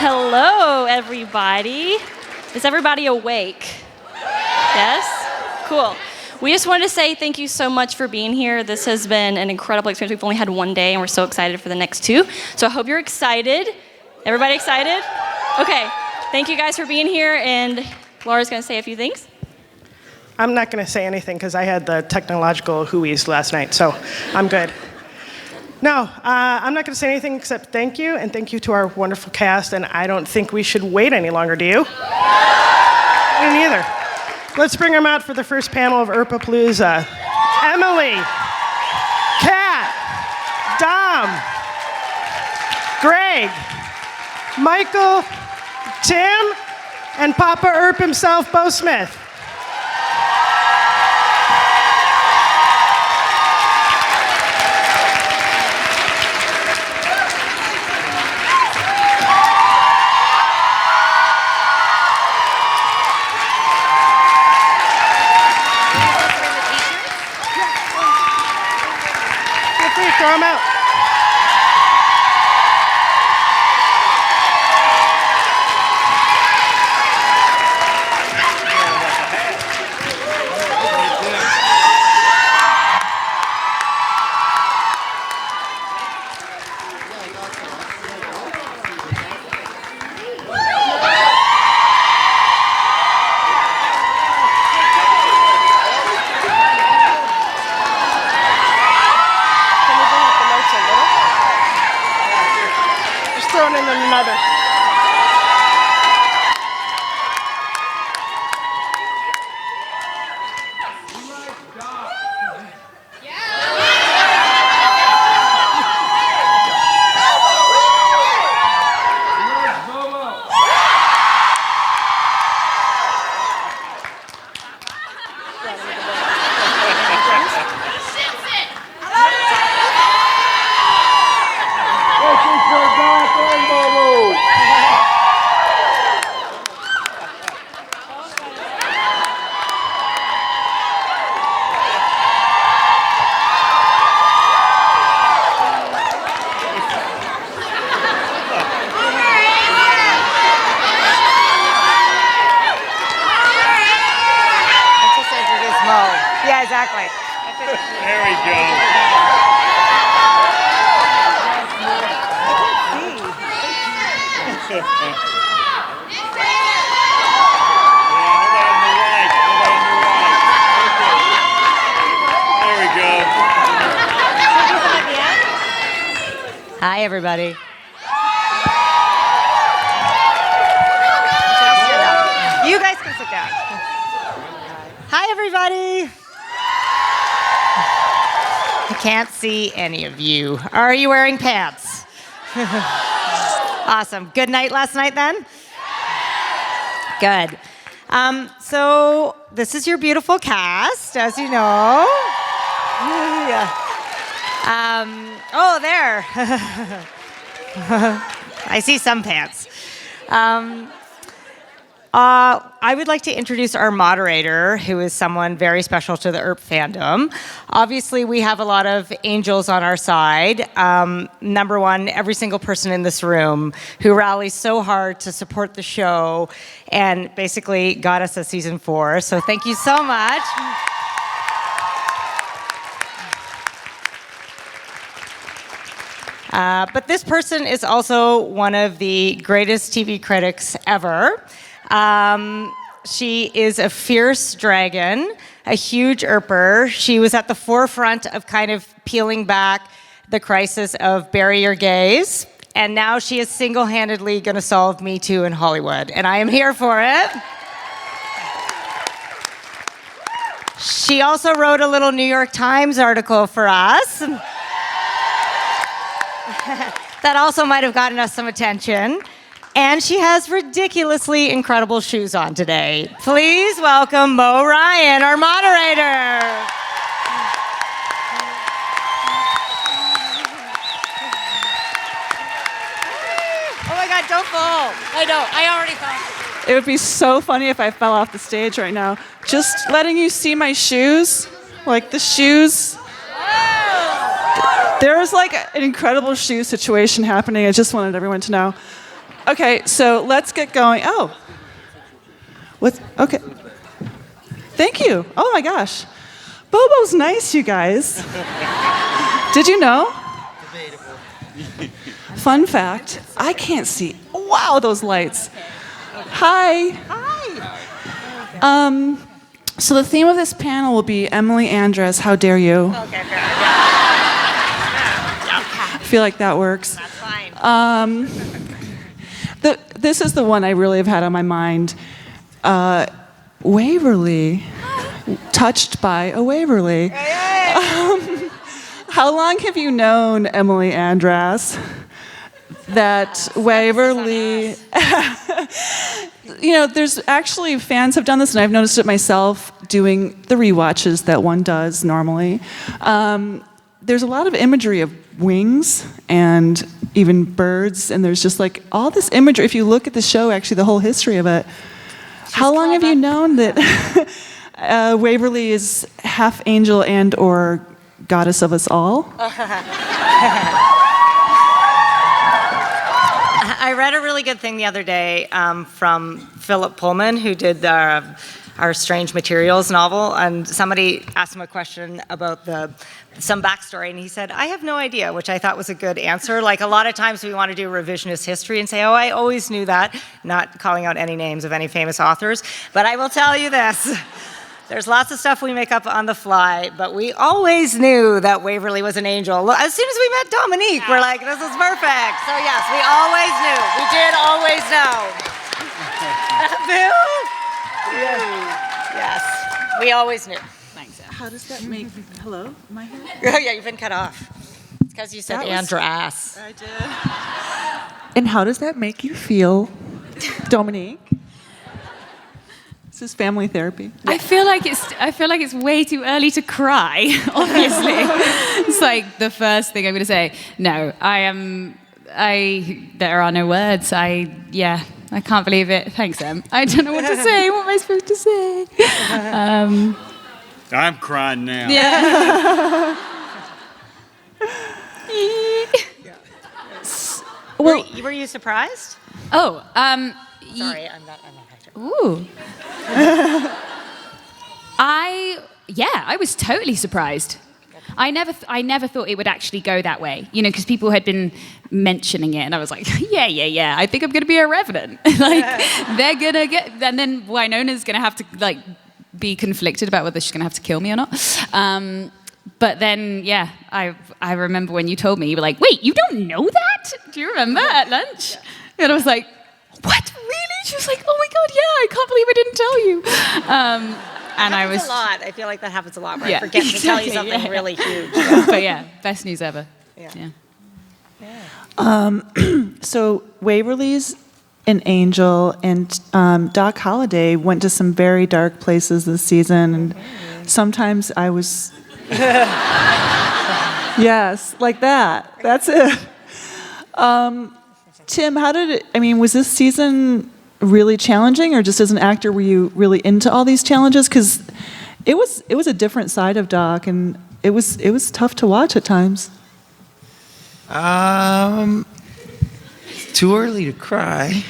Hello, everybody. Is everybody awake? Yes? Cool. We just wanted to say thank you so much for being here. This has been an incredible experience. We've only had one day, and we're so excited for the next two. So I hope you're excited. Everybody excited? Okay. Thank you guys for being here, and Laura's going to say a few things. I'm not going to say anything because I had the technological hooies last night, so I'm good. No, I'm not going to say anything except thank you, and thank you to our wonderful cast, and I don't think we should wait any longer, do you? I don't either. Let's bring them out for the first panel of Earp-a-palooza. Emily, Kat, Dom, Greg, Michael, Tim, and Papa Earp himself, Bo Smith. Throw them out. Thrown in another. Yeah, exactly. There we go. There we go. Hi, everybody. You guys can sit down. Hi, everybody. I can't see any of you. Are you wearing pants? Awesome. Good night last night, then? Good. So this is your beautiful cast, as you know. Yeah. Oh, there. I see some pants. I would like to introduce our moderator, who is someone very special to the Earp fandom. Obviously, we have a lot of angels on our side. Number one, every single person in this room who rallies so hard to support the show and basically got us a season 4. So thank you so much. But this person is also one of the greatest TV critics ever. She is a fierce dragon, a huge Earper. She was at the forefront of kind of peeling back the crisis of bury your gays. And now she is single-handedly going to solve Me Too in Hollywood. And I am here for it. She also wrote a little New York Times article for us. That also might have gotten us some attention. And she has ridiculously incredible shoes on today. Please welcome Mo Ryan, our moderator. Oh my God, don't fall. I know, I already fell. It would be so funny if I fell off the stage right now. Just letting you see my shoes, like the shoes. There was like an incredible shoe situation happening. I just wanted everyone to know. Okay, so let's get going. Oh. What's, okay. Thank you. Oh my gosh. Bobo's nice, you guys. Did you know? Fun fact, I can't see. Wow, those lights. Hi. Hi. So the theme of this panel will be Emily Andres, how dare you? Okay, fair. I feel like that works. That's fine. This is the one I really have had on my mind. Waverly. Touched by a Waverly. How long have you known Emily Andras? That Waverly... there's actually, fans have done this, and I've noticed it myself doing the rewatches that one does normally. There's a lot of imagery of wings and even birds, and there's just like all this imagery. If you look at the show, actually, the whole history of it. How long have you known that Waverly is half angel and or goddess of us all? I read a really good thing the other day from Philip Pullman, who did our Strange Materials novel, and somebody asked him a question about some backstory, and he said, I have no idea, which I thought was a good answer. Like, a lot of times we want to do revisionist history and say, oh, I always knew that, not calling out any names of any famous authors, but I will tell you this. There's lots of stuff we make up on the fly, but we always knew that Waverly was an angel. As soon as we met Dominique, we're like, this is perfect. So yes, we always knew. We did always know. Bill? Yes, we always knew. Thanks. How does that make... Hello? Am I here? Oh yeah, you've been cut off. It's because you said Andras. I did. And how does that make you feel, Dominique? This is family therapy. I feel like it's way too early to cry, obviously. It's like the first thing I'm going to say. No, there are no words. I can't believe it. Thanks, Em. I don't know what to say. What am I supposed to say? I'm crying now. Yeah. Well, were you surprised? Oh, Sorry, I'm not Hector. Ooh. I was totally surprised. I never thought it would actually go that way, because people had been mentioning it, and I was like, yeah, I think I'm gonna be a revenant. They're gonna get, and then Wynonna's gonna have to be conflicted about whether she's gonna have to kill me or not. But then, I remember when you told me, you were like, wait, you don't know that? Do you remember at lunch? And I was like, what, really? She was like, oh my God, yeah, I can't believe I didn't tell you. And I was a lot. I feel like that happens a lot where Yeah, I forget to tell you exactly, something really huge. But yeah, best news ever. Yeah. So Waverly's an angel, and Doc Holliday went to some very dark places this season, and sometimes I was... Yes, like that. That's it. Tim, was this season really challenging, or just as an actor, were you really into all these challenges? Because it was a different side of Doc, and it was tough to watch at times. Too early to cry.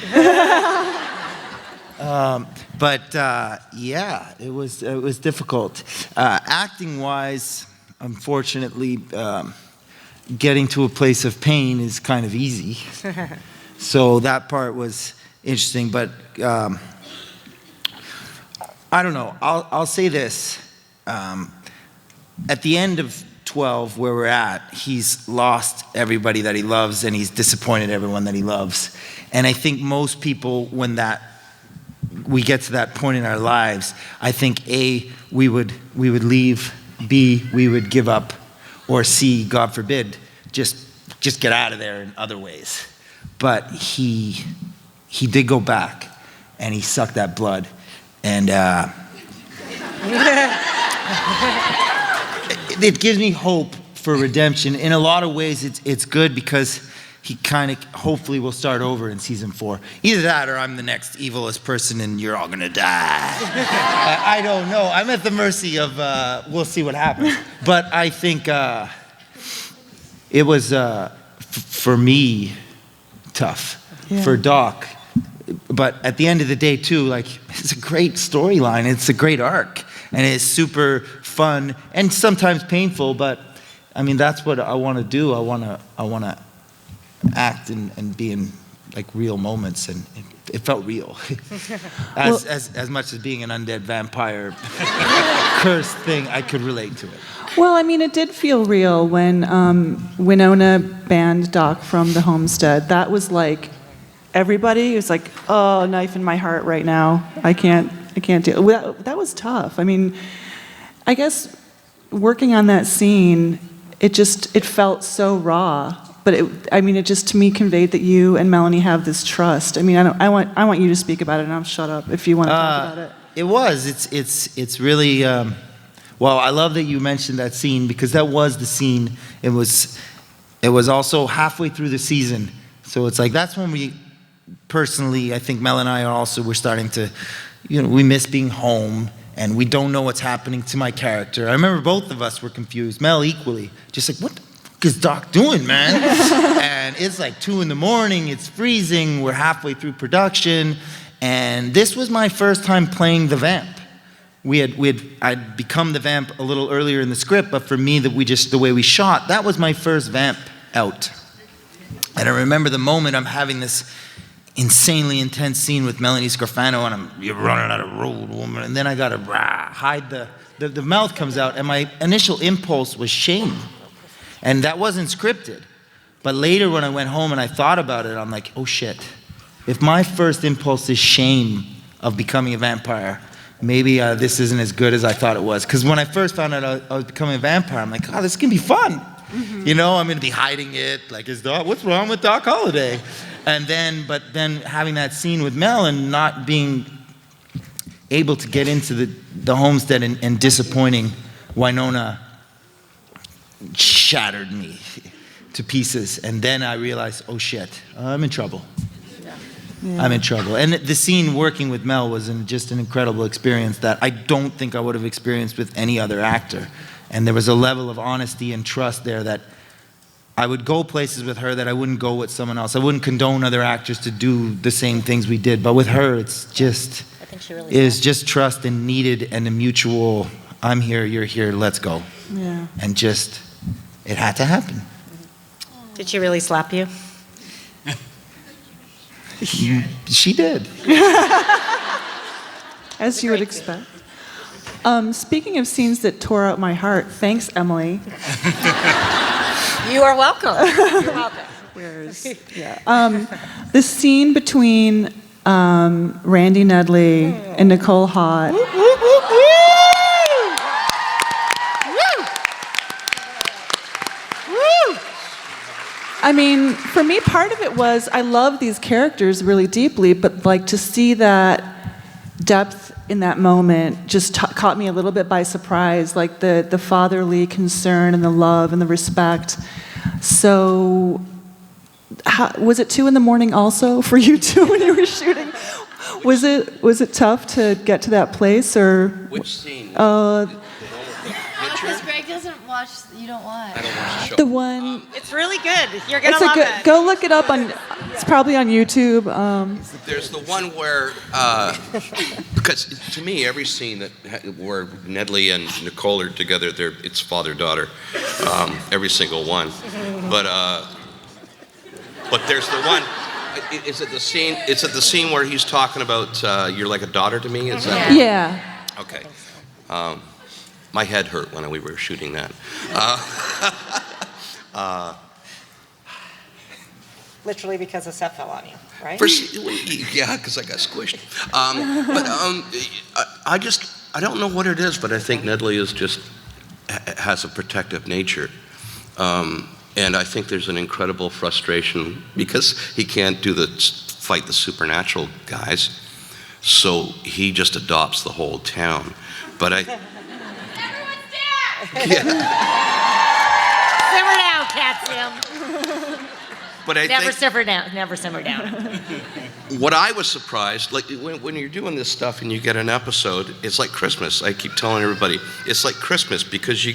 It was difficult. Acting-wise, unfortunately, getting to a place of pain is kind of easy. So that part was interesting, but I don't know. I'll say this. At the end of 12, where we're at, he's lost everybody that he loves, and he's disappointed everyone that he loves. And I think most people, when we get to that point in our lives, I think A, we would leave, B, we would give up, or C, God forbid, just get out of there in other ways. But he did go back, and he sucked that blood, and it gives me hope for redemption. In a lot of ways, it's good because he kind of hopefully will start over in season 4. Either that, or I'm the next evilest person, and you're all gonna die. I don't know. I'm at the mercy of. We'll see what happens. But I think it was for me tough. for Doc. But at the end of the day, too, like, it's a great storyline. It's a great arc. And it's super fun and sometimes painful, but I mean, that's what I want to do. I want to act and be in like real moments, and it felt real. as much as being an undead vampire cursed thing, I could relate to it. Well, I mean, it did feel real when Wynonna banned Doc from the homestead. That was like, everybody was like, oh, knife in my heart right now. I can't deal. That was tough. I mean, I guess working on that scene, it felt so raw. But it just to me conveyed that you and Melanie have this trust. I mean, I want you to speak about it, and I'll shut up if you want to talk about it. It was. It's really. Well, I love that you mentioned that scene, because that was the scene. It was also halfway through the season, so it's like that's when we personally, I think Mel and I were starting to, we miss being home. And we don't know what's happening to my character. I remember both of us were confused, Mel equally. Just like, what the fuck is Doc doing, man? And it's like 2 a.m, it's freezing, we're halfway through production. And this was my first time playing the vamp. I'd become the vamp a little earlier in the script, but for me, the way we shot, that was my first vamp out. And I remember the moment I'm having this insanely intense scene with Melanie Scarfano, and you're running out of road, woman, and then I gotta hide the mouth comes out, and my initial impulse was shame, and that wasn't scripted. But later when I went home and I thought about it, I'm like, oh shit, if my first impulse is shame of becoming a vampire, maybe this isn't as good as I thought it was. Because when I first found out I was becoming a vampire, I'm like, oh, this is gonna be fun. Mm-hmm. I'm gonna be hiding it, like, what's wrong with Doc Holliday? But then having that scene with Mel and not being able to get into the homestead and disappointing Wynonna shattered me to pieces. And then I realized, oh shit, I'm in trouble. Yeah. I'm in trouble. And the scene working with Mel was just an incredible experience that I don't think I would have experienced with any other actor. And there was a level of honesty and trust there that I would go places with her that I wouldn't go with someone else. I wouldn't condone other actors to do the same things we did, but with her, it's just, just trust and needed and a mutual, I'm here, you're here, let's go. Yeah. And just, it had to happen. Did she really slap you? She did. As you would expect. Speaking of scenes that tore out my heart, thanks, Emily. You are welcome. You're welcome. The scene between Randy Nedley and Nicole Hott. I mean, for me, part of it was I love these characters really deeply, but like to see that depth in that moment just caught me a little bit by surprise, like the fatherly concern and the love and the respect. So, was it 2 a.m. also for you two when you were shooting? Was it tough to get to that place, or? Which scene? Because Greg doesn't watch. You don't watch. I don't watch the show. The one. It's really good. You're gonna love it. Go look it up on. It's probably on YouTube. There's the one where, because to me, every scene where Nedley and Nicole are together, it's father-daughter, every single one. But there's the one. Is it the scene? It's at the scene where he's talking about you're like a daughter to me. Is that? Yeah. Okay. My head hurt when we were shooting that. Literally because the set fell on you, right? Yeah, because I got squished. I don't know what it is, but I think Nedley has a protective nature. And I think there's an incredible frustration because he can't fight the supernatural guys. So he just adopts the whole town. But Everyone's dead! Yeah. Simmer down, Cat Sim. But I Never think simmer down. Never simmer down. what I was surprised, like when you're doing this stuff and you get an episode, it's like Christmas. I keep telling everybody, it's like Christmas because you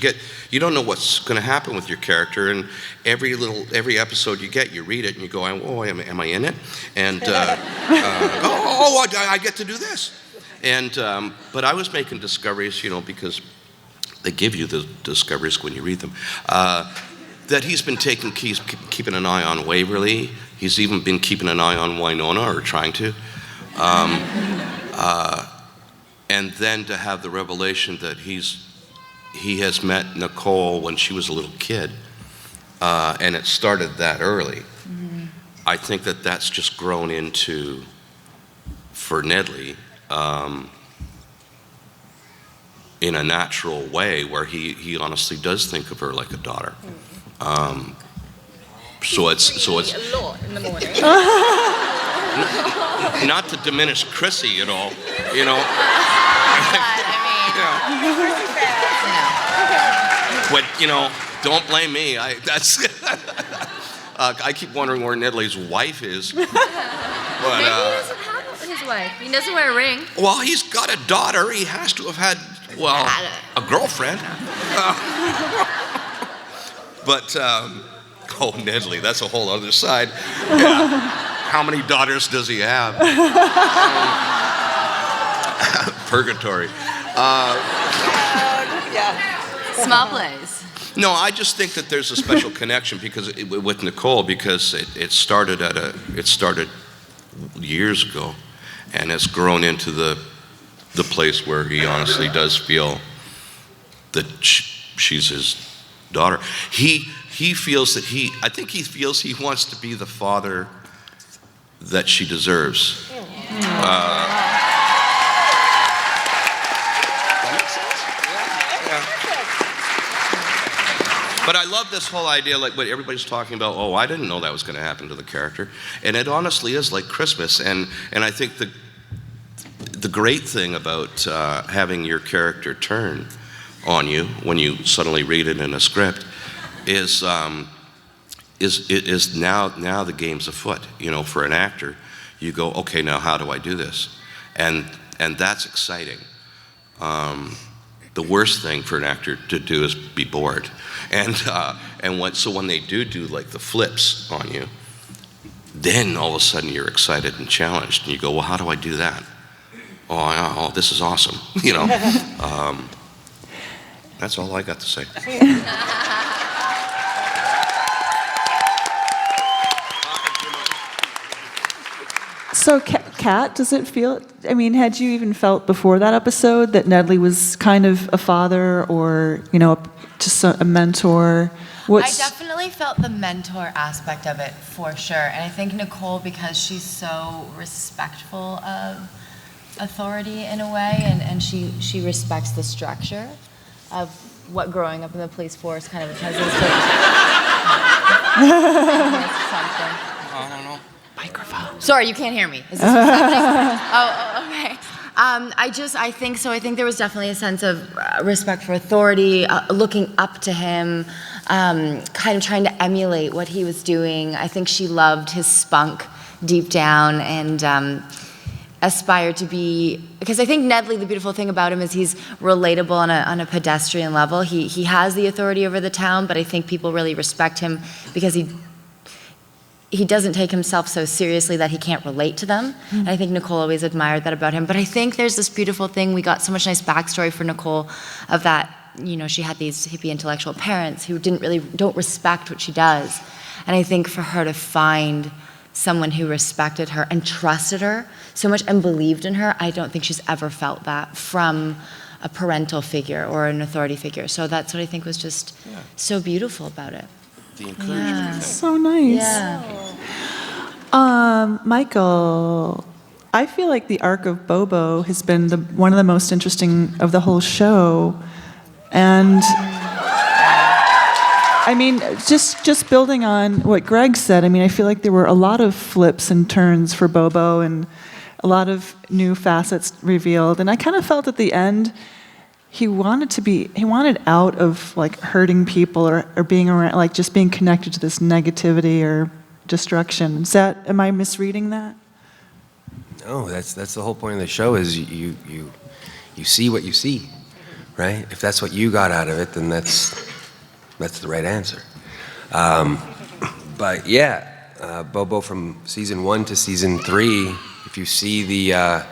don't know what's going to happen with your character, and every episode you get, you read it and you go, oh, am I in it? And I get to do this. And but I was making discoveries, because they give you the discoveries when you read them. That he's been keeping an eye on Waverly. He's even been keeping an eye on Wynonna, or trying to. And then to have the revelation that he has met Nicole when she was a little kid, and it started that early. Mm-hmm. I think that's just grown into, for Nedley, in a natural way, where he honestly does think of her like a daughter. So it's a lot in the morning. not to diminish Chrissy at all, But don't blame me. I keep wondering where Nedley's wife is. But, Maybe he doesn't have his wife. He doesn't wear a ring. Well, he's got a daughter. He has to have had, a girlfriend. But, Nedley, that's a whole other side. Yeah. How many daughters does he have? Purgatory. Small plays. No, I just think that there's a special connection with Nicole, because it started years ago, and it's grown into the place where he honestly does feel that she's his daughter. He feels that I think he feels he wants to be the father that she deserves. But I love this whole idea, like what everybody's talking about, I didn't know that was going to happen to the character. And it honestly is like Christmas. And I think the great thing about having your character turn on you when you suddenly read it in a script is now the game's afoot. For an actor, you go, okay, now how do I do this? And that's exciting. The worst thing for an actor to do is be bored. So when they do like the flips on you, then all of a sudden you're excited and challenged, and you go, well, how do I do that? Oh, this is awesome. That's all I got to say. So, Kat, does it feel, had you even felt before that episode that Nedley was kind of a father, or, just a mentor? I definitely felt the mentor aspect of it, for sure. And I think Nicole, because she's so respectful of authority in a way, and she respects the structure of what growing up in the police force kind of has something. I don't know. Microphone. Sorry, you can't hear me. Is this what's happening? Oh, okay. I think so. I think there was definitely a sense of respect for authority, looking up to him, kind of trying to emulate what he was doing. I think she loved his spunk deep down, and aspired to be, because I think Nedley, the beautiful thing about him is he's relatable on a pedestrian level. He has the authority over the town, but I think people really respect him because he doesn't take himself so seriously that he can't relate to them. And I think Nicole always admired that about him. But I think there's this beautiful thing, we got so much nice backstory for Nicole of that, she had these hippie intellectual parents who don't respect what she does. And I think for her to find someone who respected her and trusted her so much and believed in her, I don't think she's ever felt that from a parental figure or an authority figure. So that's what I think was just so beautiful about it. The encouragement. So nice. Yeah. Michael, I feel like the arc of Bobo has been one of the most interesting of the whole show. And just building on what Greg said, I feel like there were a lot of flips and turns for Bobo and a lot of new facets revealed. And I kind of felt at the end, he wanted out of like hurting people or being around, like just being connected to this negativity or destruction. Am I misreading that? No, that's the whole point of the show is you see what you see, right? If that's what you got out of it, then that's the right answer. But yeah, Bobo from season 1 to season 3, if you see the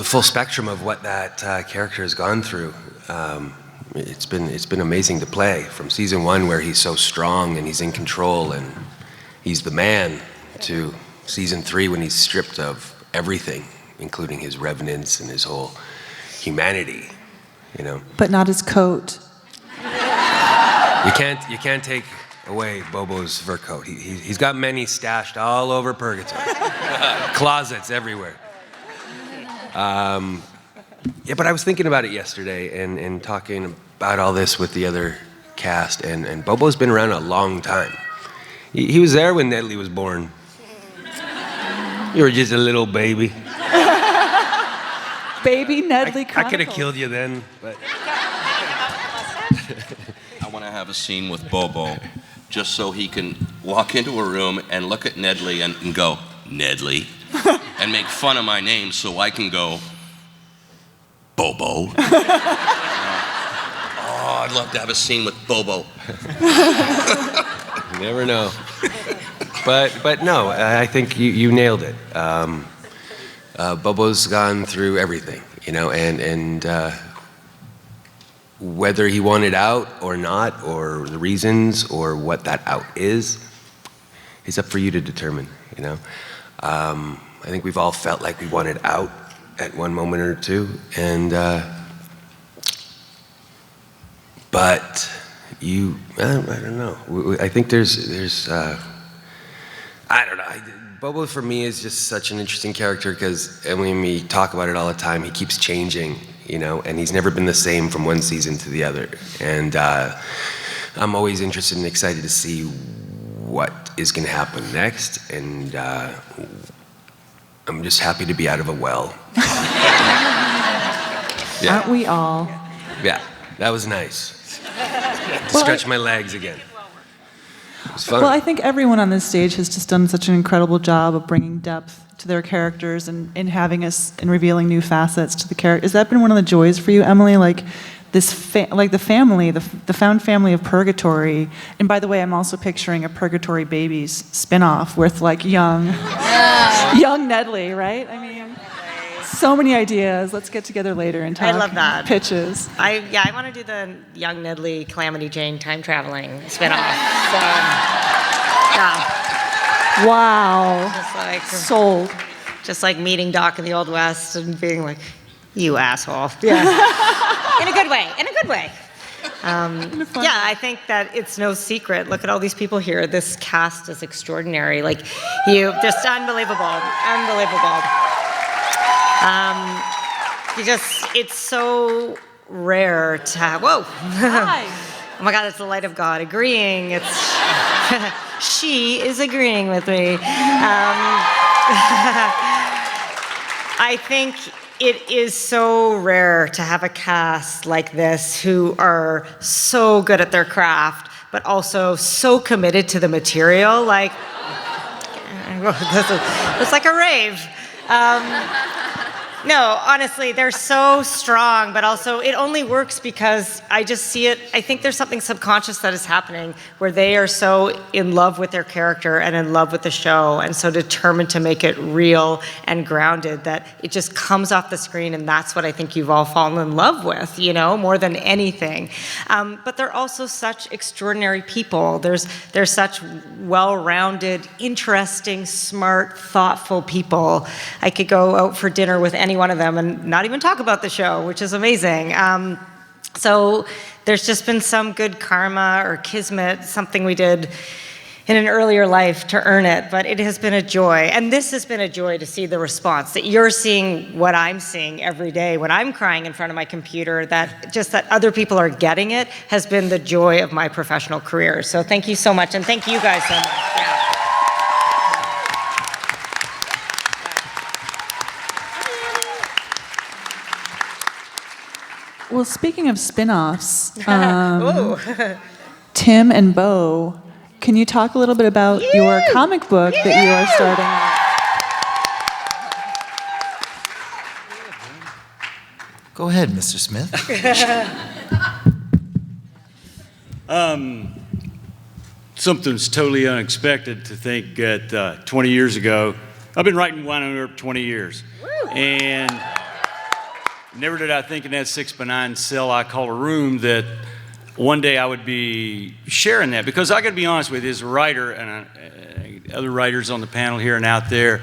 full spectrum of what that character has gone through, it's been amazing to play. From season 1, where he's so strong and he's in control and he's the man, to season 3 when he's stripped of everything, including his revenants and his whole humanity, you know. But not his coat. You can't take away Bobo's fur coat. He's got many stashed all over Purgatory. Closets everywhere. Yeah, but I was thinking about it yesterday and talking about all this with the other cast, and Bobo's been around a long time. He was there when Nedley was born. You were just a little baby. Baby Nedley Chronicles. I could have killed you then, but... I want to have a scene with Bobo, just so he can walk into a room and look at Nedley and go, Nedley, and make fun of my name so I can go, Bobo. Oh, I'd love to have a scene with Bobo. You never know. But no, I think you nailed it. Bobo's gone through everything, you know, and whether he wanted out or not, or the reasons, or what that out is up for you to determine, you know. I think we've all felt like we wanted out at one moment or two, and but I don't know. I think there's I don't know. Bobo for me is just such an interesting character because Emily and me talk about it all the time. He keeps changing, you know, and he's never been the same from one season to the other. And I'm always interested and excited to see what is going to happen next. And I'm just happy to be out of a well. Yeah. Aren't we all? Yeah, that was nice. Stretch my legs again. It was fun. Well, I think everyone on this stage has just done such an incredible job of bringing depth to their characters and having us and revealing new facets to the character. Has that been one of the joys for you, Emily? Like this, like the family, the found family of Purgatory. And by the way, I'm also picturing a Purgatory Babies spinoff with like young Nedley, right? I mean, so many ideas. Let's get together later and talk. I love that. Pitches. I want to do the young Nedley, Calamity Jane time traveling spinoff. So, yeah. Wow. Just like sold. Just like meeting Doc in the Old West and being like, "You asshole." Yeah. In a good way. In a good way. Yeah, I think that it's no secret. Look at all these people here. This cast is extraordinary. Like, just unbelievable. Unbelievable. It's so rare to have, whoa. Hi. Oh my God, it's the light of God agreeing. She is agreeing with me. I think it is so rare to have a cast like this who are so good at their craft, but also so committed to the material. Like, it's like a rave. No, honestly, they're so strong, but also it only works because I just see it. I think there's something subconscious that is happening where they are so in love with their character and in love with the show and so determined to make it real and grounded that it just comes off the screen, and that's what I think you've all fallen in love with, you know, more than anything. But they're also such extraordinary people. They're such well-rounded, interesting, smart, thoughtful people. I could go out for dinner with any one of them and not even talk about the show, which is amazing. So there's just been some good karma or kismet, something we did in an earlier life to earn it, but it has been a joy. And this has been a joy to see the response, that you're seeing what I'm seeing every day when I'm crying in front of my computer, that just that other people are getting it has been the joy of my professional career. So thank you so much, and thank you guys so much. Yeah. Well, speaking of spin-offs, Tim and Bo, can you talk a little bit about your comic book that you are starting? Go ahead, Mr. Smith. Something's totally unexpected to think that 20 years ago, I've been writing Wynonna Earp 20 years. And never did I think in that 6x9 cell I call a room that one day I would be sharing that. Because I got to be honest with you, as a writer, and other writers on the panel here and out there,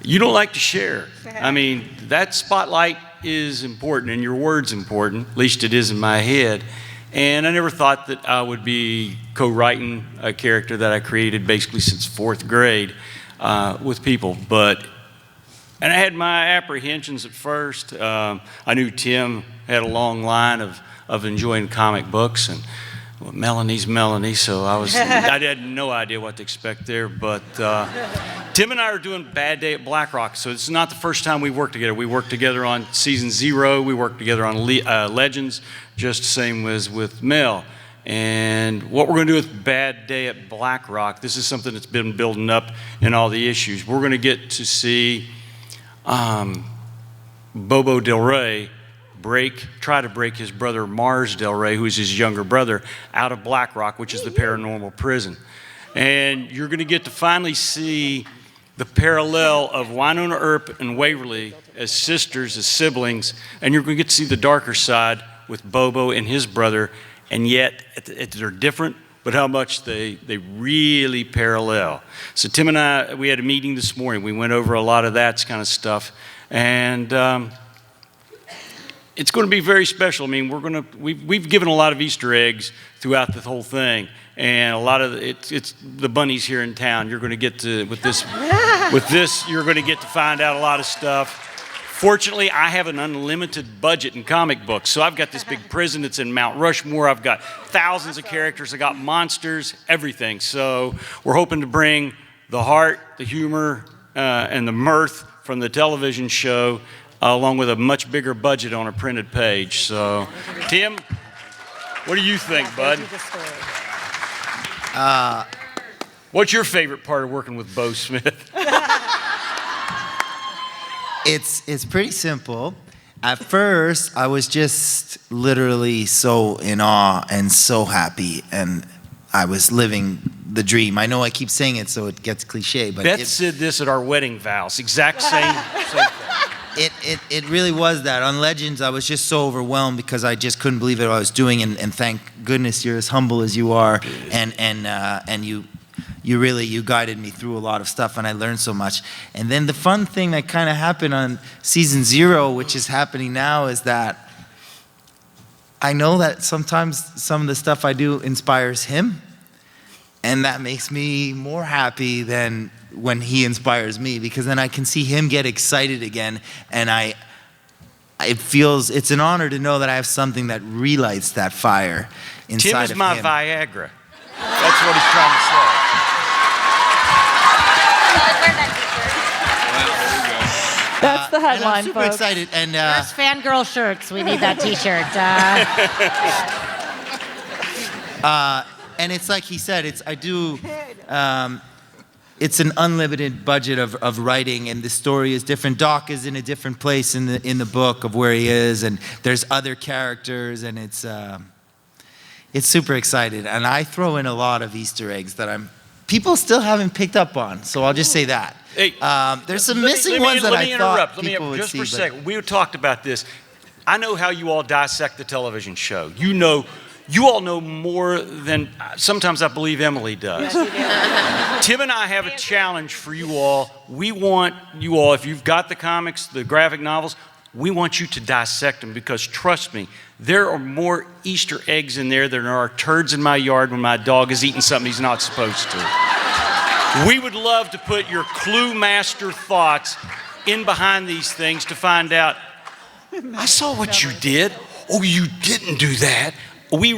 you don't like to share. I mean, that spotlight is important and your word's important, at least it is in my head. And I never thought that I would be co-writing a character that I created basically since 4th grade with people. And I had my apprehensions at first. I knew Tim had a long line of enjoying comic books, and well, Melanie's Melanie, so I had no idea what to expect there. But Tim and I are doing Bad Day at Black Rock, so it's not the first time we worked together. We worked together on season 0. We worked together on Legends, just the same as with Mel. And what we're going to do with Bad Day at Black Rock, this is something that's been building up in all the issues. We're going to get to see Bobo Del Rey try to break his brother Mars Del Rey, who is his younger brother, out of Black Rock, which is the paranormal prison. And you're going to get to finally see the parallel of Wynonna Earp and Waverly as sisters, as siblings, and you're going to get to see the darker side with Bobo and his brother, and yet they're different, but how much they really parallel. So Tim and I, we had a meeting this morning. We went over a lot of that kind of stuff, and it's going to be very special. I mean, we've given a lot of Easter eggs throughout the whole thing, and a lot of it's the bunnies here in town. You're going to get to with this you're going to get to find out a lot of stuff. Fortunately, I have an unlimited budget in comic books, so I've got this big prison that's in Mount Rushmore. I've got thousands of characters. I got monsters, everything. So we're hoping to bring the heart, the humor, and the mirth from the television show, along with a much bigger budget on a printed page. So, Tim, what do you think, bud? What's your favorite part of working with Bo Smith? It's pretty simple. At first, I was just literally so in awe and so happy, and I was living the dream. I know I keep saying it so it gets cliche, but Beth said this at our wedding vows. Exact same thing. It really was that. On Legends, I was just so overwhelmed because I just couldn't believe it what I was doing, and thank goodness you're as humble as you are, and you guided me through a lot of stuff, and I learned so much. And then the fun thing that kind of happened on season 0, which is happening now, is that I know that sometimes some of the stuff I do inspires him, and that makes me more happy than when he inspires me, because then I can see him get excited again, and it's an honor to know that I have something that relights that fire inside of him. Tim is my Viagra. That's what he's trying to say. That's the headline, I'm super folks. excited, and There's fangirl shirts. We need that T-shirt. and it's like he said, it's an unlimited budget of writing, and the story is different. Doc is in a different place in the book of where he is, and there's other characters, and it's super excited. And I throw in a lot of Easter eggs that people still haven't picked up on. So I'll just say that. Hey, there's some missing ones that I thought people would see. Just for a second. We talked about this. I know how you all dissect the television show. You all know more than sometimes I believe Emily does. Yes, Tim and I have a challenge for you all. We want you all, if you've got the comics, the graphic novels, we want you to dissect them, because trust me, there are more Easter eggs in there than there are turds in my yard when my dog is eating something he's not supposed to. We would love to put your clue master thoughts in behind these things to find out, I saw what you did. Oh, you didn't do that. We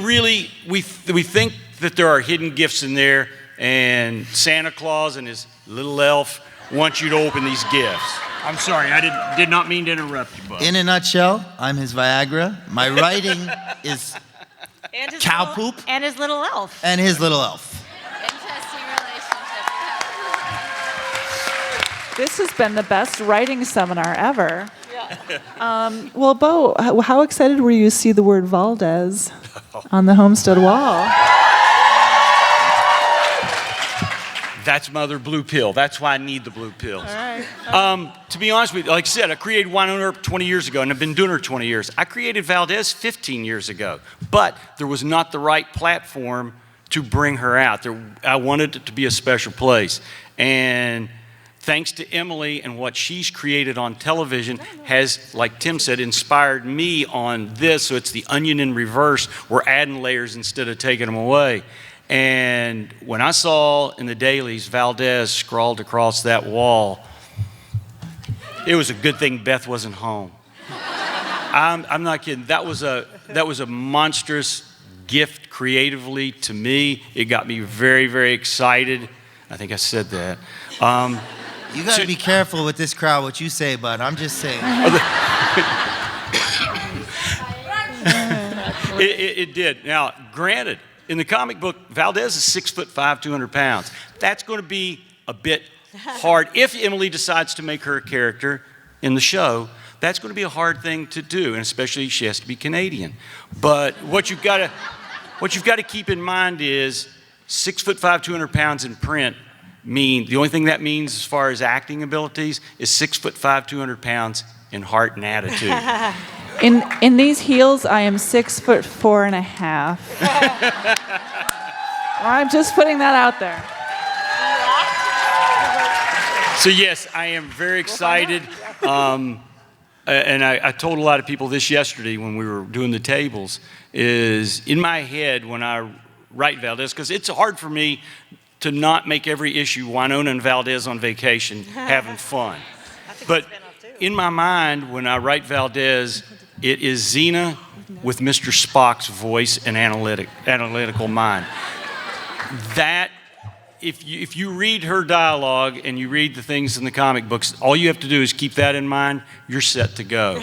think that there are hidden gifts in there, and Santa Claus and his little elf want you to open these gifts. I'm sorry, I did not mean to interrupt you, bud. In a nutshell, I'm his Viagra. My writing is cow poop. And his little elf. And his little elf. This has been the best writing seminar ever. Well, Bo, how excited were you to see the word Valdez on the homestead wall? That's my other blue pill. That's why I need the blue pills. All right. To be honest with you, like I said, I created Wynonna Earp 20 years ago, and I've been doing her 20 years. I created Valdez 15 years ago, but there was not the right platform to bring her out. I wanted it to be a special place. And thanks to Emily and what she's created on television has, like Tim said, inspired me on this. So it's the onion in reverse. We're adding layers instead of taking them away. And when I saw in the dailies Valdez scrawled across that wall, it was a good thing Beth wasn't home. I'm not kidding. That was a monstrous gift creatively to me. It got me very, very excited. I think I said that. You got to be careful with this crowd, what you say, bud. I'm just saying. It did. Now, granted, in the comic book, Valdez is 6'5", 200 pounds. That's going to be a bit hard. If Emily decides to make her a character in the show, that's going to be a hard thing to do, and especially she has to be Canadian. But what you've got to keep in mind is 6'5", 200 pounds in print the only thing that means as far as acting abilities is 6'5", 200 pounds in heart and attitude. In these heels, I am 6'4.5". I'm just putting that out there. So yes, I am very excited. And I told a lot of people this yesterday when we were doing the tables, is in my head when I write Valdez, because it's hard for me to not make every issue Wynonna and Valdez on vacation having fun. But in my mind, when I write Valdez, it is Xena with Mr. Spock's voice and analytical mind. That, if you read her dialogue and you read the things in the comic books, all you have to do is keep that in mind. You're set to go.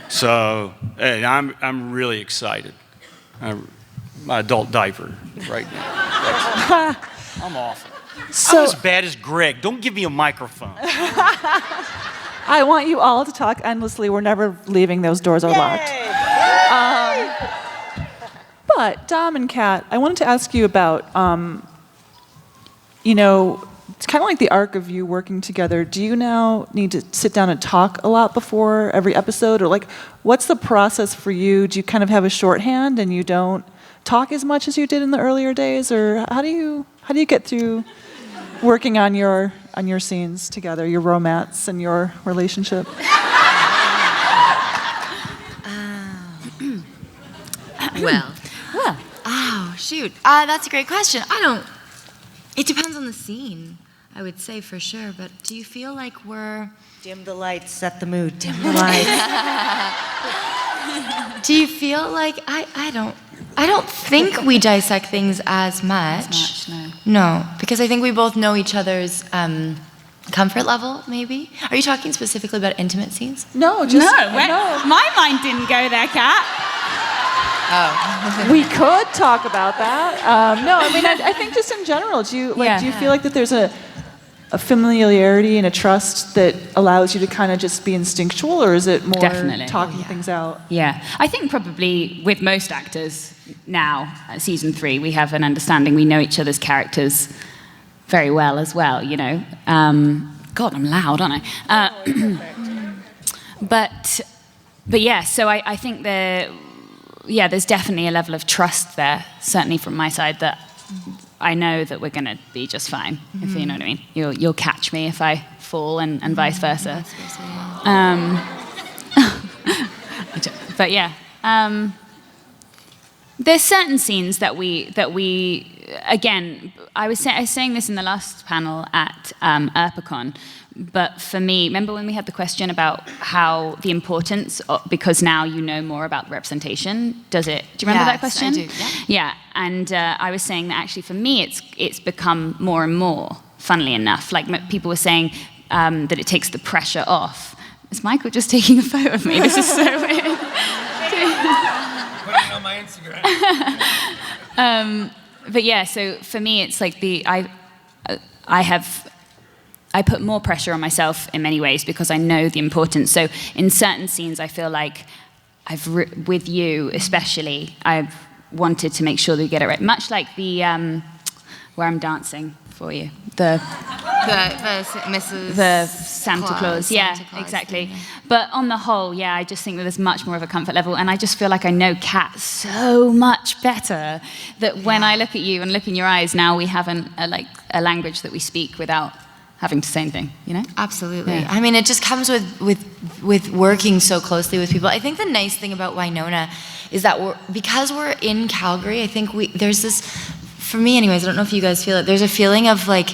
So, hey, I'm really excited. My adult diaper right now. I'm awful. I'm as bad as Greg. Don't give me a microphone. I want you all to talk endlessly. We're never leaving. Those doors are locked. But Dom and Kat, I wanted to ask you about, it's kind of like the arc of you working together. Do you now need to sit down and talk a lot before every episode? Or like, what's the process for you? Do you kind of have a shorthand and you don't talk as much as you did in the earlier days? Or how do you get through working on your scenes together, your romance and your relationship? Shoot. That's a great question. It depends on the scene, I would say for sure, but do you feel like we're... Dim the lights, set the mood, dim the lights. Do you feel like, I don't think we dissect things as much. No, because I think we both know each other's comfort level, maybe. Are you talking specifically about intimate scenes? No, My mind didn't go there, Kat. Oh. We could talk about that. No, I mean, I think just in general, do you feel like that there's a familiarity and a trust that allows you to kind of just be instinctual, or is it more talking things out? Yeah, I think probably with most actors now, season 3, we have an understanding. We know each other's characters very well as well, God, I'm loud, aren't I? But yeah, so I think there's definitely a level of trust there, certainly from my side, that I know that we're going to be just fine, if you know what I mean. You'll catch me if I fall and vice versa. But yeah, there's certain scenes that we again, I was saying this in the last panel at Earp-a-Con, but for me, remember when we had the question about how the importance, because now you know more about representation, do you remember that question? I do, yeah, and I was saying that actually for me it's become more and more, funnily enough. Like people were saying that it takes the pressure off. Is Michael just taking a photo of me? This is so weird. Put it on my Instagram. But yeah, so for me it's like I have I put more pressure on myself in many ways because I know the importance. So in certain scenes, I feel like with you especially, I've wanted to make sure that we get it right. Much like the where I'm dancing for you, the Santa Claus. Yeah, exactly. Thing, yeah. But on the whole, yeah, I just think that there's much more of a comfort level, and I just feel like I know Kat so much better that when I look at you and look in your eyes, now we have a language that we speak without having to say anything, you know? Absolutely. Yeah. I mean, it just comes with working so closely with people. I think the nice thing about Wynonna is that because we're in Calgary, I think there's this, for me anyways, I don't know if you guys feel it, there's a feeling of like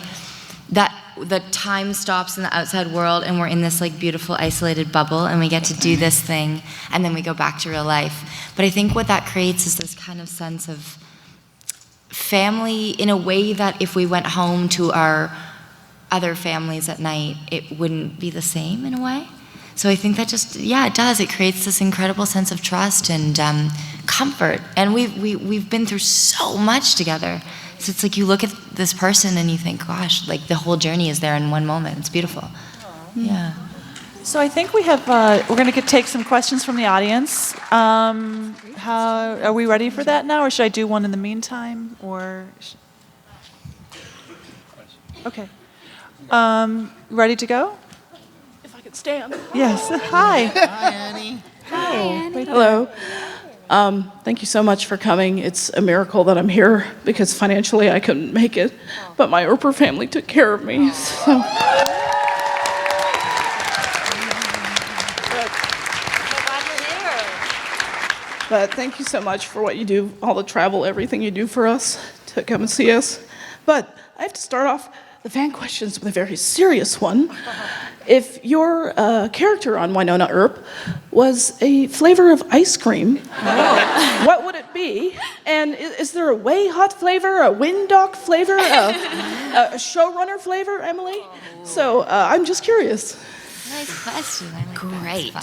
that the time stops in the outside world and we're in this like beautiful isolated bubble and we get to do this thing and then we go back to real life. But I think what that creates is this kind of sense of family in a way that if we went home to our other families at night, it wouldn't be the same in a way. So I think that just, it does. It creates this incredible sense of trust and comfort. And we've been through so much together. So it's like you look at this person and you think, gosh, like the whole journey is there in one moment. It's beautiful. Yeah. So I think we have, we're going to take some questions from the audience. Are we ready for that now, or should I do one in the meantime? Okay. Ready to go? If I could stand. Yes. Hi. Hi, Annie. Hi. Annie. Hello. Thank you so much for coming. It's a miracle that I'm here because financially I couldn't make it, but my Earp family took care of me. So. But thank you so much for what you do, all the travel, everything you do for us to come and see us. But I have to start off the fan questions with a very serious one. If your character on Wynonna Earp was a flavor of ice cream, what would it be? And is there a way hot flavor, a wind dock flavor, a showrunner flavor, Emily? So I'm just curious. Nice question. Great.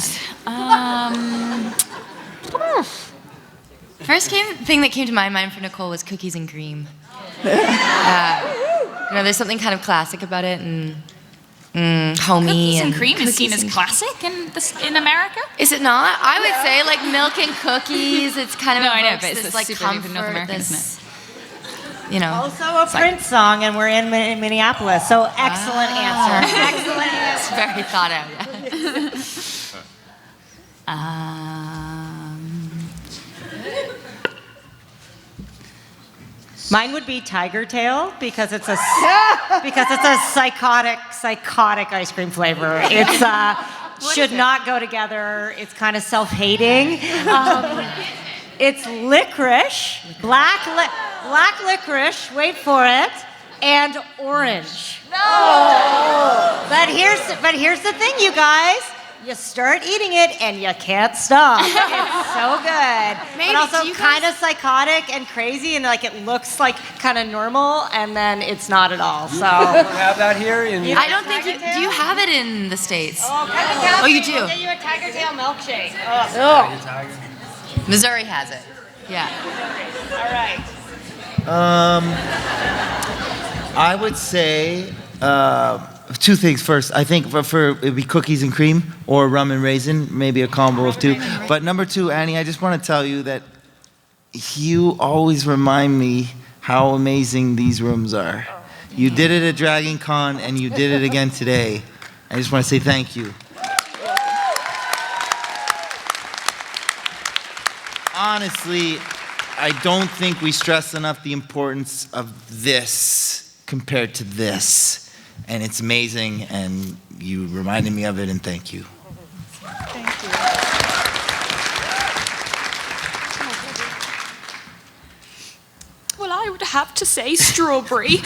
First thing that came to my mind for Nicole was cookies and cream. There's something kind of classic about it and homey. Cookies and cream is seen as classic in America? Is it not? I would say like milk and cookies. It's kind of No, I know, but it's this a like super comfort, North American, isn't it? Also a Prince song, and we're in Minneapolis, so excellent answer. Excellent answer. It's very thought out, Mine would be Tiger Tail because it's a psychotic ice cream flavor. It's should not go together. It's kind of self-hating. It's licorice, black licorice. Wait for it, and orange. No. But here's the thing, you guys. You start eating it and you can't stop. It's so good. But also kind of psychotic and crazy, and like it looks like kind of normal, and then it's not at all. So Have that here in I don't think do you have it in the States? Oh, you do? We'll get you a Tiger Tail milkshake. Missouri has it. Yeah. All right. I would say two things. First, I think it'd be cookies and cream or rum and raisin, maybe a combo of two. But number two, Annie, I just want to tell you that you always remind me how amazing these rooms are. You did it at Dragon Con and you did it again today. I just want to say thank you. Honestly, I don't think we stress enough the importance of this compared to this. And it's amazing, and you reminded me of it, and thank you. Thank you. Well, I would have to say strawberry.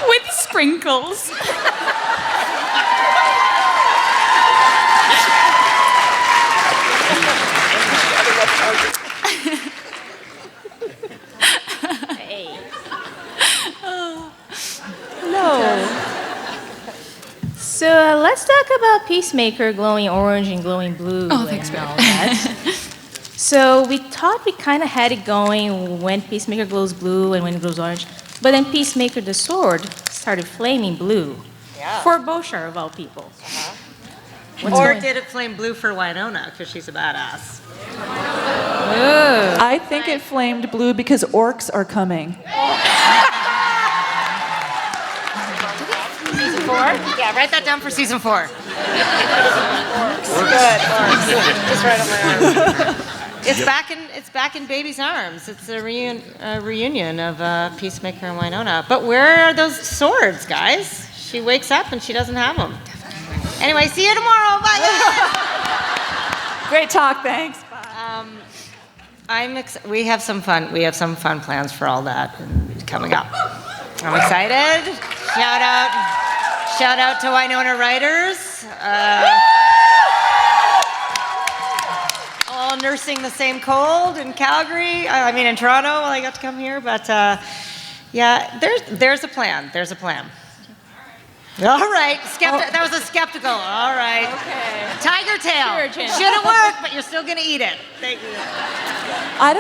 With sprinkles. So let's talk about Peacemaker glowing orange and glowing blue. Oh, thanks, and all that. So we thought we kind of had it going when Peacemaker glows blue and when it glows orange. But then Peacemaker the sword started flaming blue. Yeah. For Boshar, of all people. Or did it flame blue for Wynonna because she's a badass? I think it flamed blue because orcs are coming. Season 4? Yeah, write that down for season 4. Good. Just right on my arm. It's back in baby's arms. It's a reunion of Peacemaker and Wynonna. But where are those swords, guys? She wakes up and she doesn't have them. Anyway, see you tomorrow. Bye. Great talk. Thanks. We have some fun. We have some fun plans for all that coming up. I'm excited. Shout out to Wynonna writers. All nursing the same cold in Calgary. In Toronto while I got to come here. But yeah, there's a plan. There's a plan. All right, that was a skeptical. All right. Okay. Tiger tail. Shouldn't work, but you're still gonna eat it. Thank you. I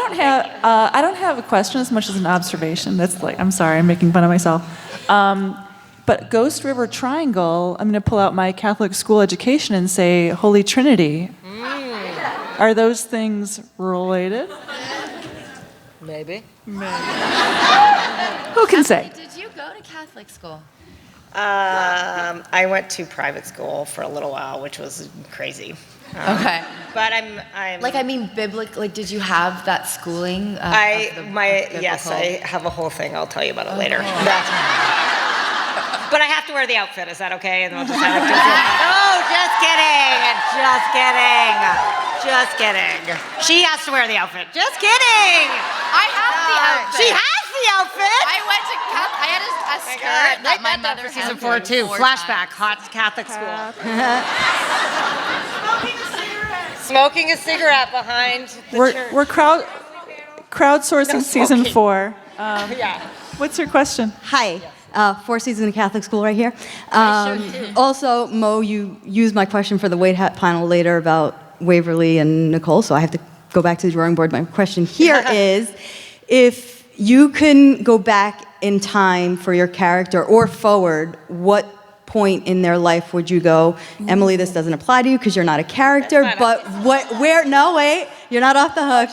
don't have a question as much as an observation. That's like, I'm sorry, I'm making fun of myself. But Ghost River Triangle, I'm going to pull out my Catholic school education and say Holy Trinity. Are those things related? Maybe. Who can say? Did you go to Catholic school? I went to private school for a little while, which was crazy. Okay. But I'm biblical. Like, did you have that schooling? Yes, I have a whole thing. I'll tell you about it later. But I have to wear the outfit. Is that okay? And we'll just have just kidding. She has to wear the outfit. Just kidding. I have the outfit. She has the outfit. I went to I had a skirt that my mother had. Season 4 too. Flashback. Hot Catholic school. Smoking a cigarette behind the church. We're crowdsourcing season 4. Yeah. What's your question? Hi. 4 seasons in Catholic school right here. Also, Mo, you used my question for the Wade Hat panel later about Waverly and Nicole, so I have to go back to the drawing board. My question here is, if you can go back in time for your character or forward, what point in their life would you go, Emily, this doesn't apply to you because you're not a character, but no, wait, you're not off the hook.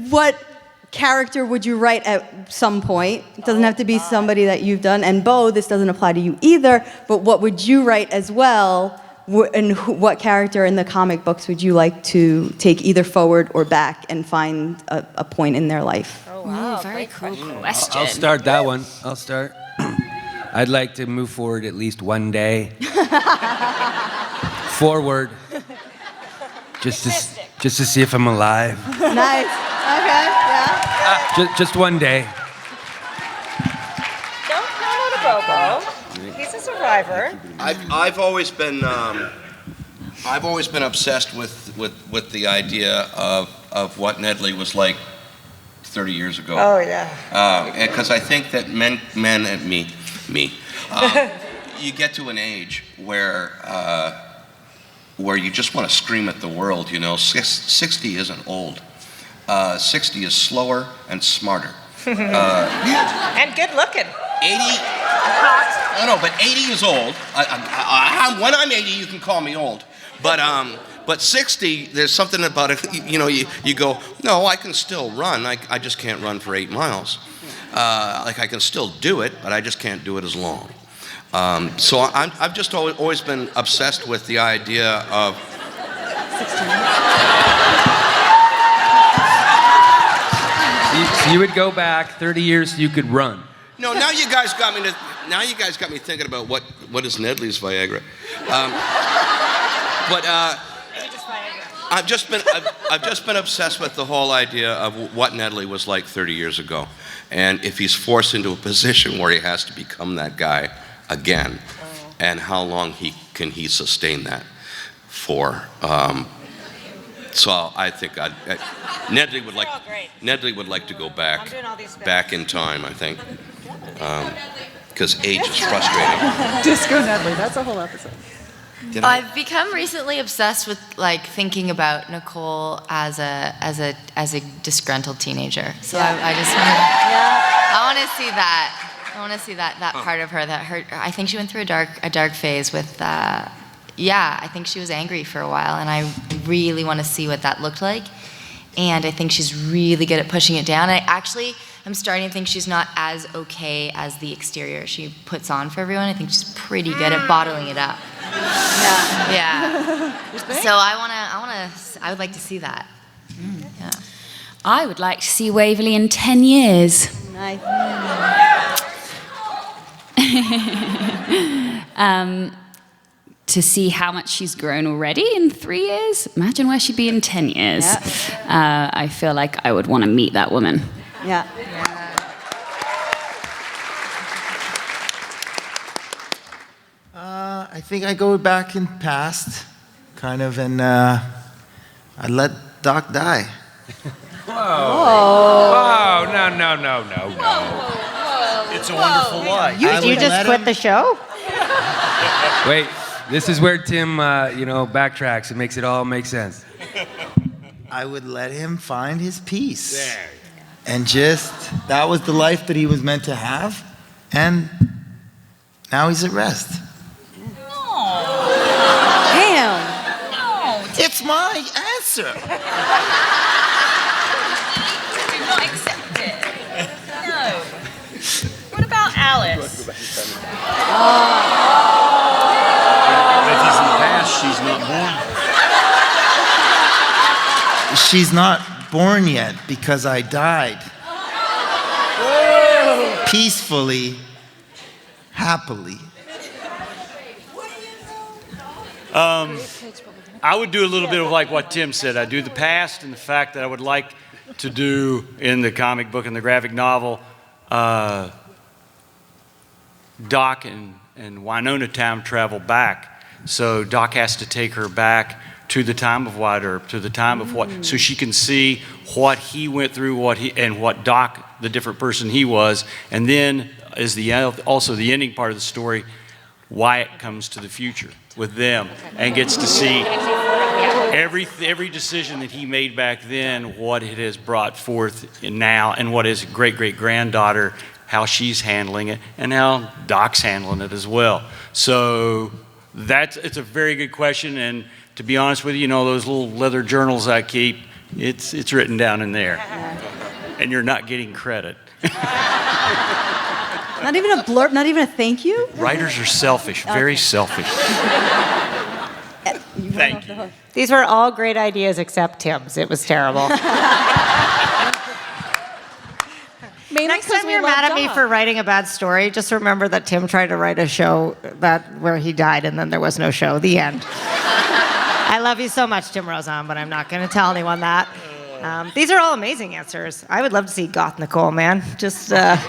What character would you write at some point? It doesn't have to be somebody that you've done. And Bo, this doesn't apply to you either, but what would you write as well? And what character in the comic books would you like to take either forward or back and find a point in their life? Oh, wow. Very cool question. I'll start that one. I'd like to move forward at least one day. Forward. Just to see if I'm alive. Nice. Okay. Yeah. Just one day. Don't count on Bobo. He's a survivor. I've always been obsessed with the idea of what Nedley was like 30 years ago. Oh yeah. Because I think that men and me, you get to an age where you just want to scream at the world. 60 isn't old. 60 is slower and smarter. And good looking. 80. No, but 80 is old. When I'm 80, you can call me old. But 60, there's something about it. You go, no, I can still run. I just can't run for 8 miles. I can still do it, but I just can't do it as long. So I've just always been obsessed with the idea of. 60. So you would go back 30 years so you could run. No, now you guys got me thinking about what is Nedley's Viagra. I've just been obsessed with the whole idea of what Nedley was like 30 years ago, and if he's forced into a position where he has to become that guy again, and how long can he sustain that for. So I think Nedley would like to go back in time, I think, because age is frustrating. Disco Nedley, that's a whole episode. I've become recently obsessed with like thinking about Nicole as a disgruntled teenager. So I just want to see that. I want to see that part of her that hurt. I think she went through a dark phase with. I think she was angry for a while, and I really want to see what that looked like. And I think she's really good at pushing it down. I'm starting to think she's not as okay as the exterior she puts on for everyone. I think she's pretty good at bottling it up. Yeah. So I would like to see that. Yeah. I would like to see Waverly in 10 years. Nice. To see how much she's grown already in 3 years. Imagine where she'd be in 10 years. I feel like I would want to meet that woman. Yeah. I think I go back in past, kind of, and I let Doc die. Whoa, no. It's a wonderful life. You just quit the show? Wait, this is where Tim, backtracks and makes it all make sense. I would let him find his peace. And that was the life that he was meant to have. And now he's at rest. Damn. It's my answer. Do not accept it. No. What about Alice? If he's in the past, she's not born. She's not born yet because I died. Peacefully, happily. I would do a little bit of like what Tim said. I do the past and the fact that I would like to do in the comic book and the graphic novel, Doc and Wynonna time travel back. So Doc has to take her back to the time of Wyatt Earp, to the time of what, so she can see what he went through, what Doc, the different person he was, and then is also the ending part of the story, Wyatt comes to the future with them and gets to see every decision that he made back then, what it has brought forth now, and what his great-great-granddaughter, how she's handling it, and how Doc's handling it as well. So it's a very good question, and to be honest with you, those little leather journals I keep, it's written down in there. And you're not getting credit. Not even a blurb, not even a thank you? Writers are selfish, very selfish. Thank you. These were all great ideas except Tim's. It was terrible. Next time you're mad at me for writing a bad story, just remember that Tim tried to write a show where he died and then there was no show. The end. I love you so much, Tim Rozon, but I'm not going to tell anyone that. These are all amazing answers. I would love to see Goth Nicole, man. Just around.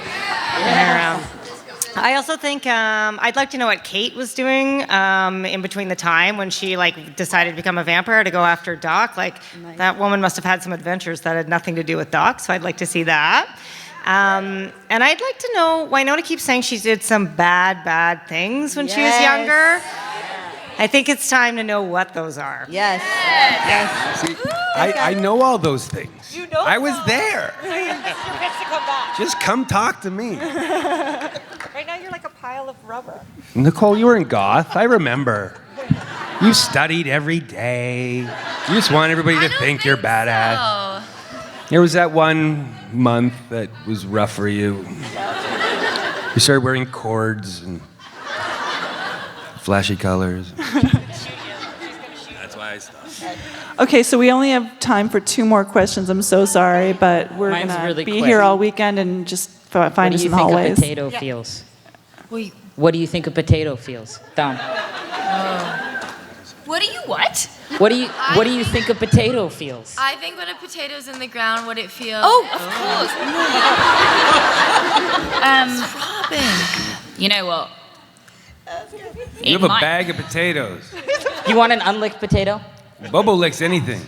I also think I'd like to know what Kate was doing in between the time when she decided to become a vampire to go after Doc. That woman must have had some adventures that had nothing to do with Doc, so I'd like to see that. And I'd like to know, Wynonna keeps saying she did some bad things when she was younger. I think it's time to know what those are. Yes. See, I know all those things. You know I was there. Your gets to come back. Just come talk to me. Right now you're like a pile of rubber. Nicole, you were in Goth. I remember. You studied every day. You just want everybody to think you're badass. So. There was that one month that was rough for you. You started wearing cords and flashy colors. That's why I stopped. Okay, so we only have time for 2 more questions. I'm so sorry, but we're going to really be quick. here all weekend and just find us in the hallways. What do you think a potato feels? What do you think a potato feels? Dom. What do you what? What do you think a potato feels? I think when a potato's in the ground, what it feels. Oh, of course. Robin. You know what? You have a bag of potatoes. You want an unlicked potato? Bobo licks anything.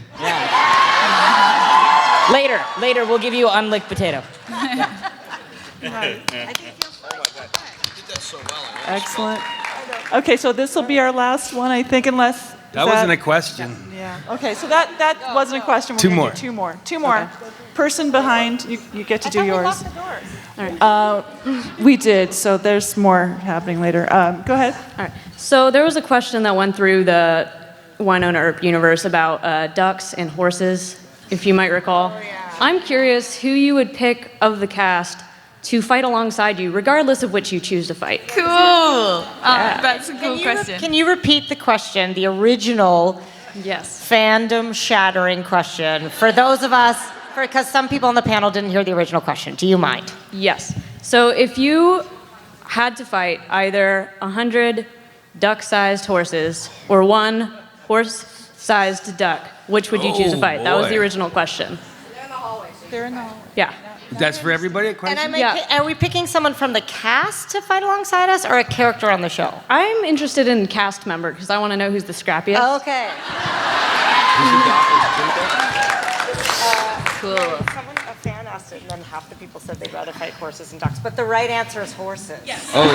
Later, we'll give you an unlicked potato. Excellent. Okay, so this will be our last one, I think, unless... That wasn't a question. Yeah. Okay, so that wasn't a question. We're Two gonna more. do two more. Two more. Okay. Person behind, you get to do yours. All right. We did, so there's more happening later. Go ahead. All right. So there was a question that went through the Wynonna Earp universe about ducks and horses, if you might recall. Oh, yeah. I'm curious who you would pick of the cast to fight alongside you, regardless of which you choose to fight. Cool. Yeah. That's a cool question. Can you repeat the question, the original fandom-shattering question, for those of us, because some people on the panel didn't hear the original question. Do you mind? Yes. So if you had to fight either 100 duck-sized horses or one horse-sized duck, which would you choose to fight? That was the original question. They're in the hallway. Yeah. That's for everybody a question? And are we picking someone from the cast to fight alongside us, or a character on the show? I'm interested in cast member because I want to know who's the scrappiest. Okay. Cool. A fan asked it, and then half the people said they'd rather fight horses and ducks. But the right answer is horses. Yes. Oh, it is?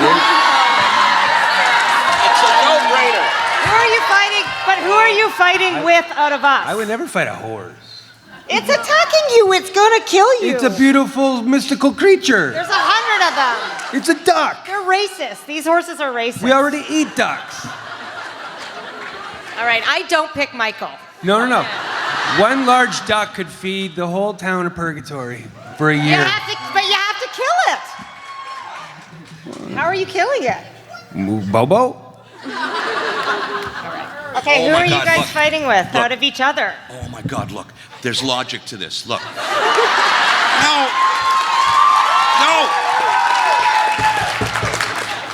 It's a no-brainer. Who are you fighting? But who are you fighting with out of us? I would never fight a horse. It's attacking you. It's gonna kill you. It's a beautiful, mystical creature. There's 100 of them. It's a duck. They're racist. These horses are racist. We already eat ducks. All right, I don't pick Michael. No. One large duck could feed the whole town of Purgatory for a year. But you have to kill it. How are you killing it? Bobo? Okay, who are you guys fighting with out of each other? Oh my God, look. There's logic to this. Look. No.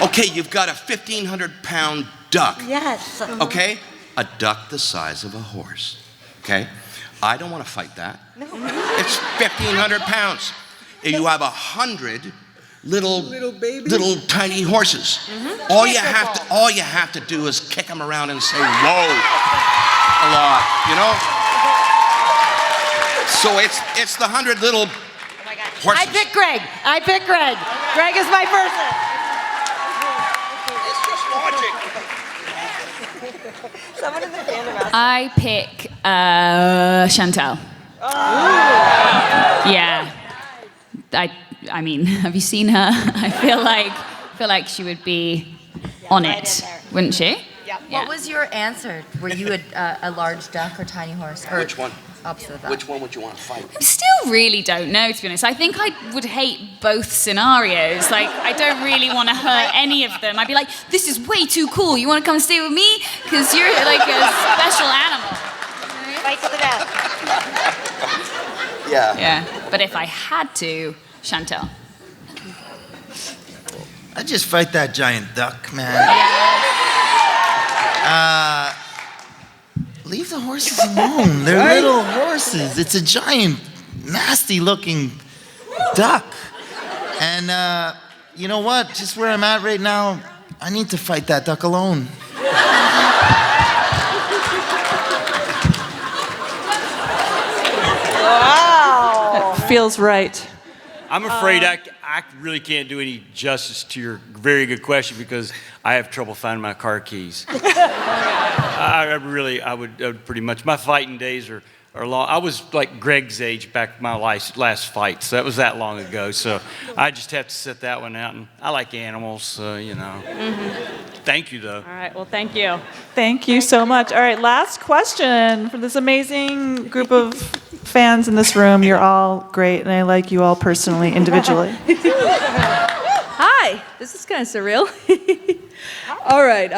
Okay, you've got a 1,500-pound duck. Yes. Okay? A duck the size of a horse. Okay? I don't want to fight that. No. It's 1,500 pounds. If you have 100 little tiny horses, all you have to do is kick them around and say whoa a lot, you know? So it's the 100 little horses. I pick Greg. Greg is my person. It's just logic. Someone in the fandom asked. I pick Chantal. Yeah. I mean, have you seen her? I feel like she would be on it, wouldn't she? Yeah. What was your answer? Were you a large duck or tiny horse? Or Which one? Opposite of that. Which one would you want to fight? I still really don't know, to be honest. I think I would hate both scenarios. Like, I don't really want to hurt any of them. I'd be like, this is way too cool. You want to come stay with me? Because you're like a special animal. Fight to the death. Yeah. Yeah. But if I had to, Chantal. I'd just fight that giant duck, man. Leave the horses alone. They're little horses. It's a giant, nasty-looking duck. And you know what? Just where I'm at right now, I need to fight that duck alone. Wow. That feels right. I'm afraid I really can't do any justice to your very good question because I have trouble finding my car keys. I would pretty much, my fighting days are long. I was like Greg's age back my last fight, so that was that long ago. So I just have to sit that one out. And I like animals, so, you know. Thank you, though. All right, well, thank you. Thank you so much. All right, last question for this amazing group of fans in this room. You're all great, and I like you all personally, individually. Hi, this is kind of surreal. All right,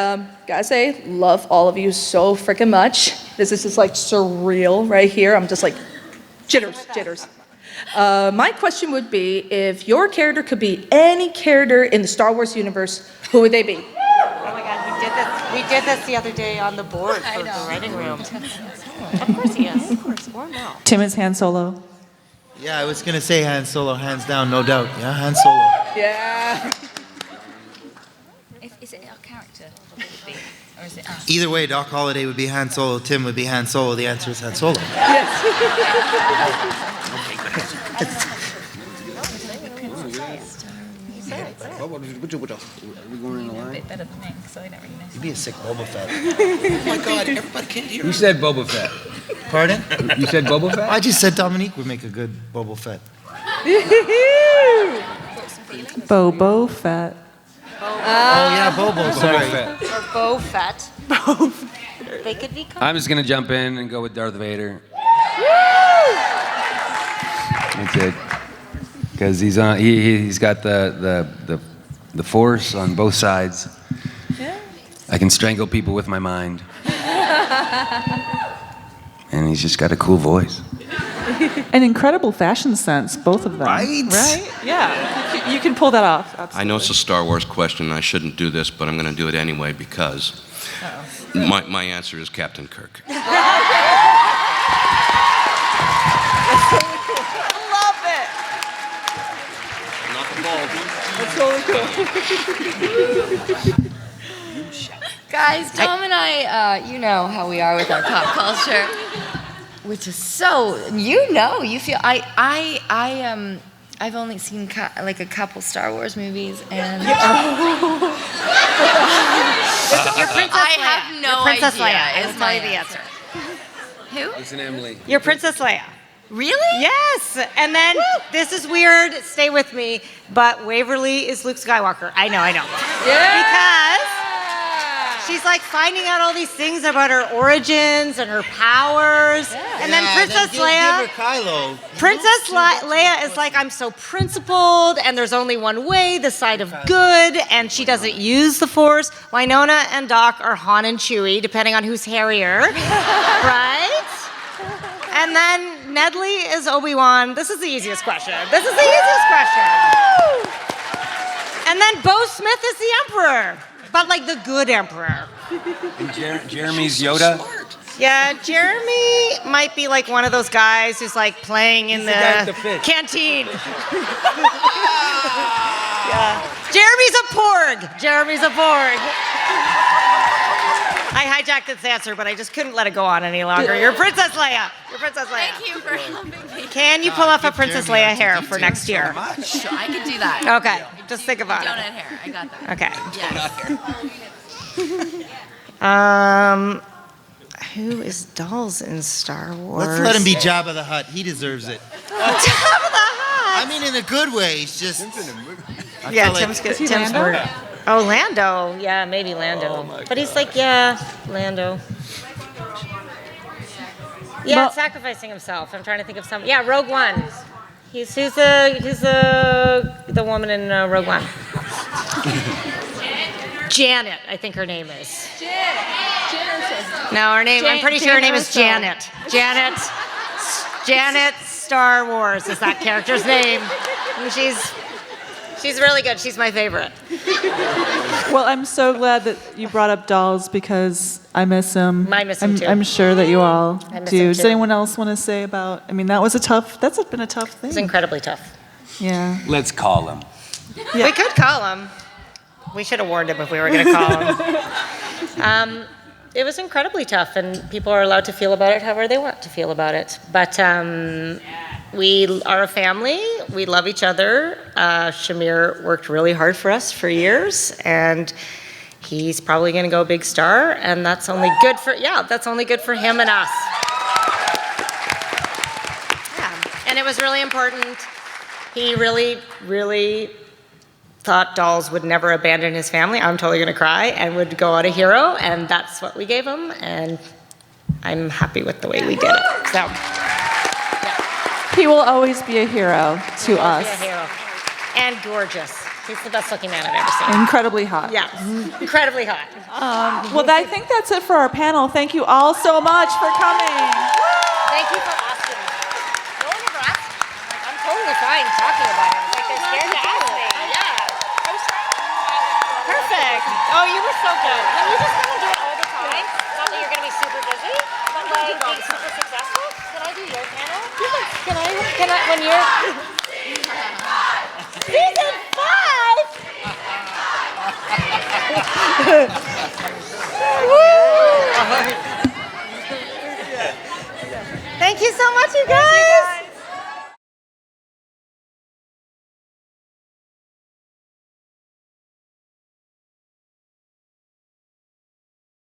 gotta say, love all of you so freaking much. This is just like surreal right here. I'm just like jitters. My question would be, if your character could be any character in the Star Wars universe, who would they be? Oh my God, we did this the other day on the board for the writing room. Of course he is. Of course, or no. Tim is Han Solo. Yeah, I was gonna say Han Solo, hands down, no doubt. Yeah, Han Solo. Yeah. Is it our character? Or is it us? Either way, Doc Holliday would be Han Solo, Tim would be Han Solo. The answer is Han Solo. Yes. Say it. Are we going in the line? Better than me, so I don't really know. You'd be a sick Boba Fett. Oh my God, everybody can't hear. You said Boba Fett. Pardon? You said Boba Fett? I just said Dominique would make a good Boba Fett. Bobo Fett. Oh yeah, Bobo. Sorry. Fett. Or Bo Fett. They could be. I'm just gonna jump in and go with Darth Vader. That's it. Because he's on. He's got the force on both sides. Yeah. I can strangle people with my mind. And he's just got a cool voice. An incredible fashion sense, both of them. Right? Right? Yeah. You can pull that off. Absolutely. I know it's a Star Wars question, and I shouldn't do this, but I'm going to do it anyway because my answer is Captain Kirk. Love it. Not the ball. That's totally cool. Guys, Tom and I, you know how we are with our pop culture, which is so, you feel, I've only seen like a couple Star Wars movies, and Your Princess I Leia. have no Your Princess idea. Leia. I will is tell my you the answer. Who? Listen, Emily. Your Princess Leia. Really? Yes. And then, this is weird, stay with me, but Waverly is Luke Skywalker. I know. Because she's like finding out all these things about her origins and her powers. And then Princess Leia. Give her Kylo. Princess Leia is like, I'm so principled, and there's only one way, the side of good, and she doesn't use the Force. Wynonna and Doc are Han and Chewie, depending on who's hairier, right? And then Nedley is Obi-Wan. This is the easiest question. And then Bo Smith is the Emperor, but like the good Emperor. And Jeremy's Yoda. Yeah, Jeremy might be like one of those guys who's like playing in He's the guy with the the fish. canteen. Yeah. Jeremy's a porg. I hijacked this answer, but I just couldn't let it go on any longer. You're Princess Leia. Thank you for helping me. Can you pull off a Princess Leia hair for next year? Sure, I could do that. Okay, just think about it. Donut hair, I got that. Okay. Yes. Who is dolls in Star Wars? Let's let him be Jabba the Hutt. He deserves it. Jabba the Hutt. I mean, in a good way. He's just. Yeah, Tim's good. Tim's word. Oh, Lando. Yeah, maybe Lando. But he's like, yeah, Lando. Yeah, sacrificing himself. I'm trying to think of some. Yeah, Rogue One. He's the woman in Rogue One. Janet, I think her name is. No, her name. I'm pretty sure her name is Janet. Janet Star Wars is that character's name. And she's really good. She's my favorite. Well, I'm so glad that you brought up dolls because I miss him. I miss him too. I'm sure that you all I miss do. him Does too. anyone else want to say about? I mean, that's been a tough thing. It's incredibly tough. Yeah. Let's call him. Yeah. We could call him. We should have warned him if we were going to call him. It was incredibly tough, and people are allowed to feel about it however they want to feel about it. But we are a family. We love each other. Shamir worked really hard for us for years, and he's probably going to go big star, and that's only good for him and us. Yeah, and it was really important. He really, really thought dolls would never abandon his family. I'm totally gonna cry, and would go out a hero, and that's what we gave him, and I'm happy with the way we did it. So He will always be a hero to us. he's a hero. And gorgeous. He's the best looking man I've ever seen. Incredibly hot. Yeah, incredibly hot. Well, I think that's it for our panel. Thank you all so much for coming. Thank you for asking me. No one ever asked me. Like, I'm totally fine talking about it. Like, they're scared to ask me. Yeah. Perfect. Oh, you were so good. Can you just come and do it all the time? Not that you're going to be super busy, but like being super successful. Can I do your panel? Can I, when you're... Season 5! Woo! Thank you so much, you guys.